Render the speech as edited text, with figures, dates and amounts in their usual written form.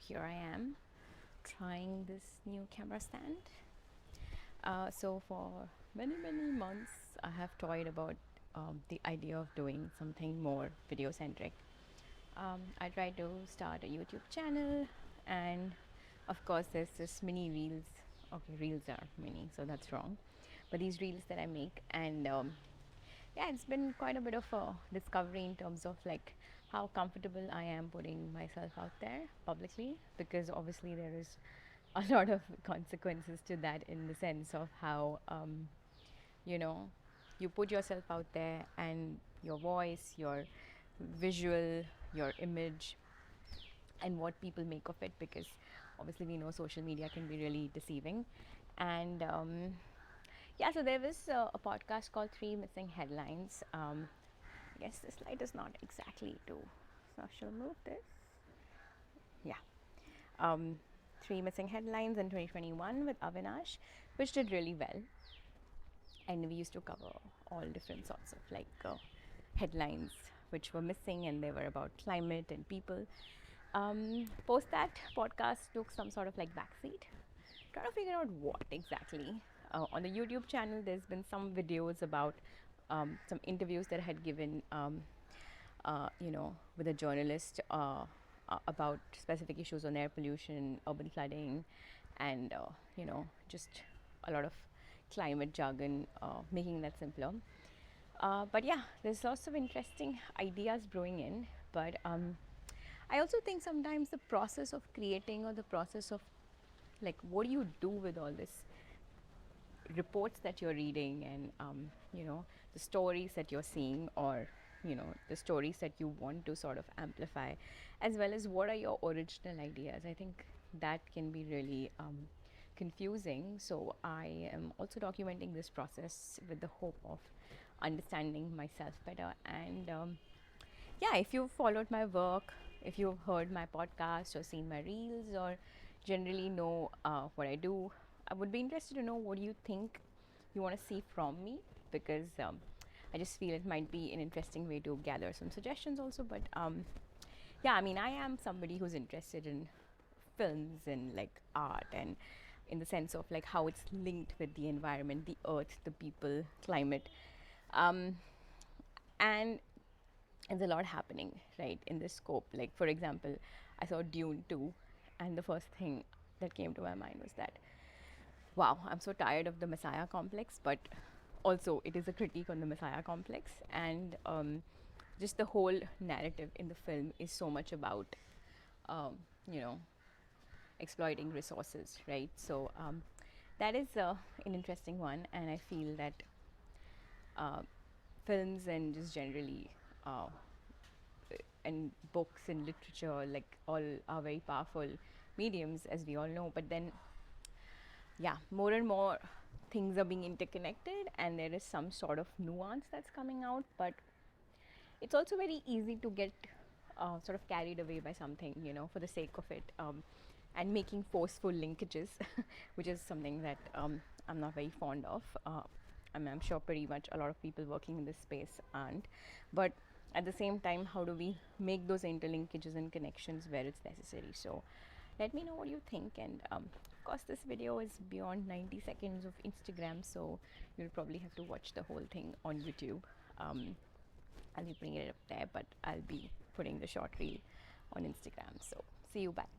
here I am trying this new camera stand. So for many months, I have toyed about the idea of doing something more video centric. I tried to start a YouTube channel, and of course, there's this mini reels. Okay, reels are mini, so that's wrong. But these reels that I make, and yeah, it's been quite a bit of a discovery in terms of like how comfortable I am putting myself out there publicly, because obviously there is a lot of consequences to that, in the sense of how you know you put yourself out there, and your voice, your visual, your image, and what people make of it, because obviously we know social media can be really deceiving. And yeah, so there was a podcast called Three Missing Headlines. I guess this light is not exactly to, so I shall move this. Yeah. um, Three Missing Headlines in 2021 with Avinash, which did really well. And we used to cover all different sorts of like headlines which were missing, and they were about climate and people. Post that, podcast took some sort of like backseat, trying to figure out what exactly. On the YouTube channel, there's been some videos about some interviews that I had given, with a journalist about specific issues on air pollution, urban flooding, and just a lot of climate jargon, making that simpler. But yeah, there's lots of interesting ideas brewing in. But I also think sometimes the process of creating, or the process of like what do you do with all this reports that you're reading, and the stories that you're seeing, or the stories that you want to sort of amplify, as well as what are your original ideas. I think that can be really confusing. So I am also documenting this process with the hope of understanding myself better. And yeah, if you've followed my work, if you've heard my podcast or seen my reels, or generally know what I do, I would be interested to know what you think you want to see from me, because I just feel it might be an interesting way to gather some suggestions also. But yeah, I mean, I am somebody who's interested in films and like art, and in the sense of like how it's linked with the environment, the earth, the people, climate. Um, and there's a lot happening, right, in this scope. Like, for example, I saw Dune 2, and the first thing that came to my mind was that, wow, I'm so tired of the Messiah complex, but also it is a critique on the Messiah complex. And just the whole narrative in the film is so much about, um, you know, exploiting resources, right? So that is an interesting one, and I feel that uh, films and just generally and books and literature, like, all are very powerful mediums, as we all know. But then, yeah, more and more things are being interconnected, and there is some sort of nuance that's coming out. But it's also very easy to get sort of carried away by something, for the sake of it, and making forceful linkages, which is something that I'm not very fond of. I'm sure pretty much a lot of people working in this space aren't. But at the same time, how do we make those interlinkages and connections where it's necessary? So let me know what you think. And of course, this video is beyond 90 seconds of Instagram, so you'll probably have to watch the whole thing on YouTube. I'll be bringing it up there, but I'll be putting the short reel on Instagram. So see you back.